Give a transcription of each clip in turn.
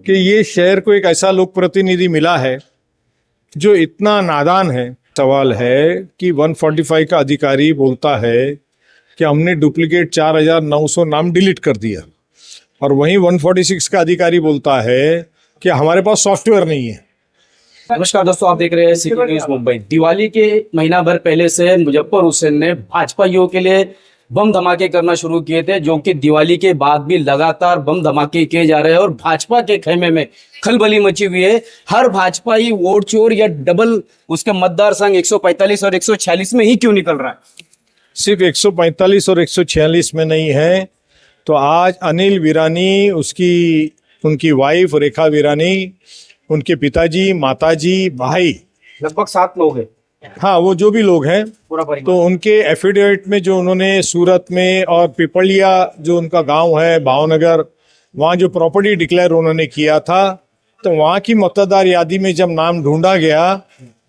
कि ये शहर को एक ऐसा लोक प्रतिनिधि मिला है जो इतना नादान है। सवाल है कि 145 का अधिकारी बोलता है कि हमने डुप्लीकेट 4900 नाम डिलीट कर दिया, और वहीं 146 का अधिकारी बोलता है कि हमारे पास सॉफ्टवेयर नहीं है। नमस्कार दोस्तों, आप देख रहे हैं सिटी न्यूज मुंबई। दिवाली के महीना भर पहले से मुजफ्फर हुसैन ने भाजपाइयों के लिए बम धमाके करना शुरू किए थे, जो कि दिवाली के बाद भी लगातार बम धमाके किए जा रहे हैं और भाजपा के खेमे में खलबली मची हुई है। हर भाजपाई वोट चोर या डबल उसके मतदार संघ 145 और 146 में ही क्यों निकल रहा है? सिर्फ 145 और 146 में नहीं है, तो आज अनिल वीरानी, उनकी वाइफ रेखा वीरानी, उनके पिताजी, माताजी, भाई, लगभग 7 लोग हैं। हाँ, वो जो भी लोग हैं पूरा परिवार। तो उनके एफिडेविट में जो उन्होंने सूरत में और पिपलिया जो उनका गांव है, भावनगर, वहाँ जो प्रॉपर्टी डिक्लेयर उन्होंने किया था, तो वहाँ की मतदार यादी में जब नाम ढूंढा गया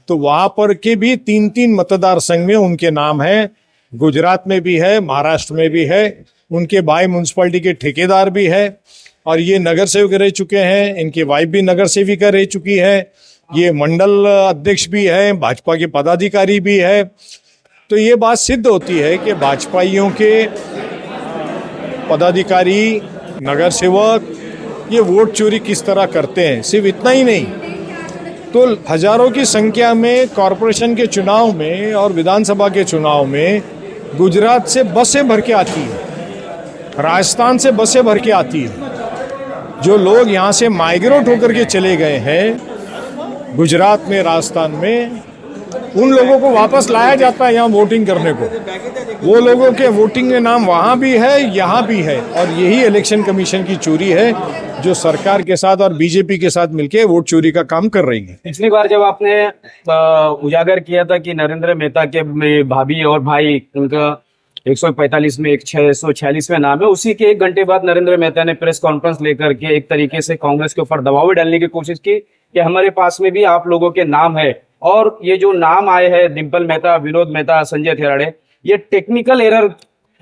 तो वहाँ पर के भी 3-3 मतदार संघ में उनके नाम है। गुजरात में भी है, महाराष्ट्र में भी है, उनके भाई म्यूनसिपालिटी के ठेकेदार भी है, और ये नगर सेवक रह चुके हैं। इनकी वाइफ भी नगर सेविका रह चुकी है, ये मंडल अध्यक्ष भी है, भाजपा के पदाधिकारी भी है। तो ये बात सिद्ध होती है कि भाजपाइयों के पदाधिकारी, नगर सेवक ये वोट चोरी किस तरह करते हैं। सिर्फ इतना ही नहीं, तो हजारों की संख्या में कॉरपोरेशन के चुनाव में और विधानसभा के चुनाव में गुजरात से बसें भर के आती है, राजस्थान से बसें भर के आती है। जो लोग यहाँ से माइग्रेट होकर के चले गए हैं गुजरात में, राजस्थान में, उन लोगों को वापस लाया जाता है यहाँ वोटिंग करने को। वो लोगों के वोटिंग के नाम वहाँ भी है, यहाँ भी है, और यही इलेक्शन कमीशन की चोरी है जो सरकार के साथ और बीजेपी के साथ मिलके वोट चोरी का काम कर रही है। पिछली बार जब आपने उजागर किया था कि नरेंद्र मेहता के भाभी और भाई, उनका 145 में 646 में नाम है, उसी के 1 घंटे बाद नरेंद्र मेहता ने प्रेस कॉन्फ्रेंस लेकर के एक तरीके से कांग्रेस के ऊपर दबाव डालने की कोशिश की कि हमारे पास में भी आप लोगों के नाम है, और ये जो नाम आए हैं डिंपल मेहता, विनोद मेहता, संजय थेराड़े, ये टेक्निकल एरर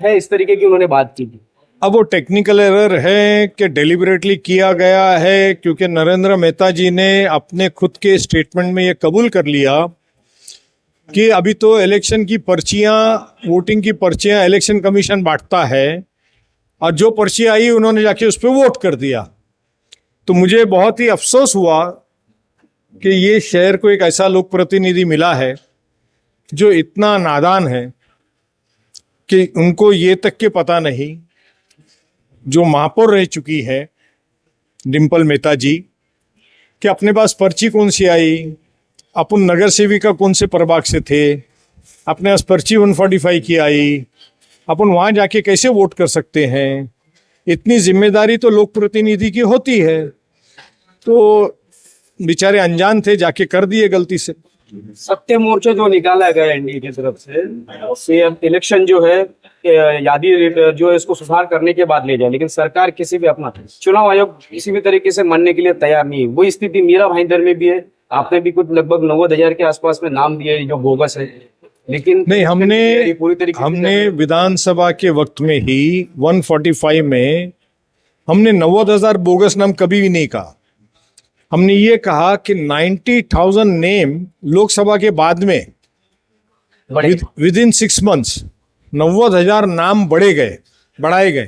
है, इस तरीके की उन्होंने बात की थी। अब वो टेक्निकल एरर है कि डेलिबरेटली किया गया है, क्योंकि नरेंद्र मेहता जी ने अपने खुद के स्टेटमेंट में ये कबूल कर लिया कि अभी तो इलेक्शन की पर्चियां, वोटिंग की पर्चियां इलेक्शन कमीशन बांटता है, और जो पर्ची आई उन्होंने जाके उस पर वोट कर दिया। तो मुझे बहुत ही अफसोस हुआ कि ये शहर को एक ऐसा लोक प्रतिनिधि मिला है जो इतना नादान है कि उनको ये तक के पता नहीं, जो महापौर रह चुकी है डिंपल मेहता जी, कि अपने पास पर्ची कौन सी आई, अपन नगर सेविका कौन से प्रभाग से थे, अपने पास पर्ची 145 की आई, अपन वहाँ जाके कैसे वोट कर सकते हैं। इतनी जिम्मेदारी तो लोक प्रतिनिधि की होती है, तो बेचारे अनजान थे, जाके कर दिए गलती से। सत्य मोर्चा जो निकाला गया एनडीए की तरफ से इलेक्शन जो है यादी जो है इसको सुधार करने के बाद ले जाए, लेकिन सरकार किसी भी अपना चुनाव आयोग किसी भी तरीके से मानने के लिए तैयार नहीं है। वही स्थिति मीरा भाईंदर में भी है। आपने भी कुछ लगभग 90,000 के आसपास में नाम दिए जो बोगस है, लेकिन नहीं, हमने हमने विधानसभा के वक्त में ही 145 में हमने 90,000 बोगस नाम कभी भी नहीं कहा। हमने ये कहा कि 90,000 नेम लोकसभा के बाद में विद इन 6 months 90,000 नाम बढ़ाए गए।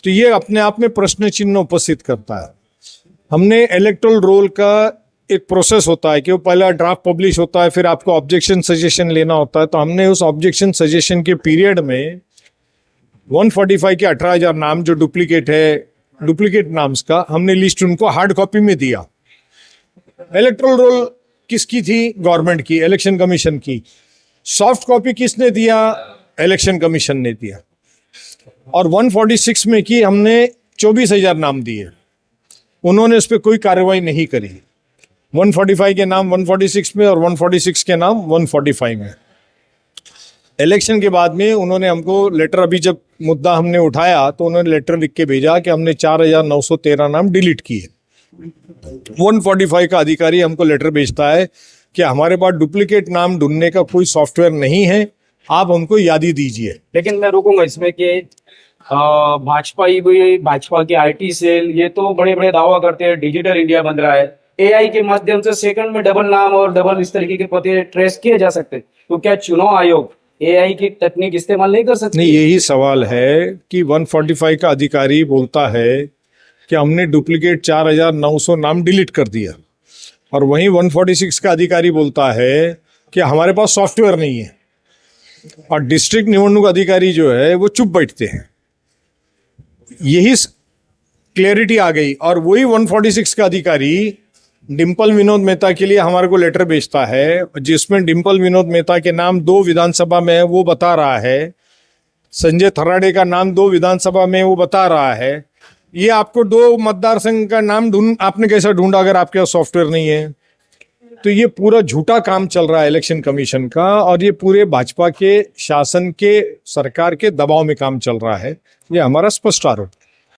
तो ये अपने आप में प्रश्न चिन्ह उपस्थित करता है। हमने इलेक्टोरल रोल का एक प्रोसेस होता है कि वो पहला ड्राफ्ट पब्लिश होता है, फिर आपको ऑब्जेक्शन सजेशन लेना होता है। तो हमने उस ऑब्जेक्शन सजेशन के पीरियड में 145 के 18,000 नाम जो डुप्लीकेट नाम्स का हमने लिस्ट उनको हार्ड कॉपी में दिया। इलेक्टोरल रोल किसकी थी? गवर्नमेंट की, इलेक्शन कमीशन की। सॉफ्ट कॉपी किसने दिया? इलेक्शन कमीशन ने दिया। और 146 में की हमने 24,000 नाम दिए, उन्होंने उस पर कोई कार्रवाई नहीं करी। 145 के नाम 146 में और 146 के नाम 145 में। इलेक्शन के बाद में उन्होंने हमको लेटर, अभी जब मुद्दा हमने उठाया तो उन्होंने लेटर लिख के भेजा कि हमने 4,913 नाम डिलीट किए। 145 का अधिकारी हमको लेटर भेजता है कि हमारे पास डुप्लीकेट नाम ढूंढने का कोई सॉफ्टवेयर नहीं है, आप हमको यादी दीजिए। लेकिन मैं रोकूंगा इसमें कि भाजपा की आईटी सेल, ये तो बड़े बड़े दावा करते हैं डिजिटल इंडिया बन रहा है, एआई के माध्यम से सेकंड में डबल नाम और डबल इस तरीके के पते ट्रेस किए जा सकते हैं। तो क्या चुनाव आयोग एआई की तकनीक इस्तेमाल नहीं कर सकती? नहीं, यही सवाल है कि 145 का अधिकारी बोलता है कि हमने डुप्लीकेट 4,900 नाम डिलीट कर दिया, और वहीं 146 का अधिकारी बोलता है कि हमारे पास सॉफ्टवेयर नहीं है, और डिस्ट्रिक्ट निवडणूक अधिकारी जो है वो चुप बैठते हैं। यही क्लैरिटी आ गई। और वही 146 का अधिकारी डिम्पल विनोद मेहता के लिए हमारे को लेटर भेजता है, जिसमें डिम्पल विनोद मेहता के नाम 2 विधानसभा में है वो बता रहा है, संजय थराडे का नाम 2 विधानसभा में वो बता रहा है। ये आपको 2 मतदार संघ का नाम आपने कैसा ढूंढा अगर आपके पास सॉफ्टवेयर नहीं है? तो ये पूरा झूठा काम चल रहा है इलेक्शन कमीशन का, और ये पूरे भाजपा के शासन के, सरकार के दबाव में काम चल रहा है। ये हमारा स्पष्ट आरोप।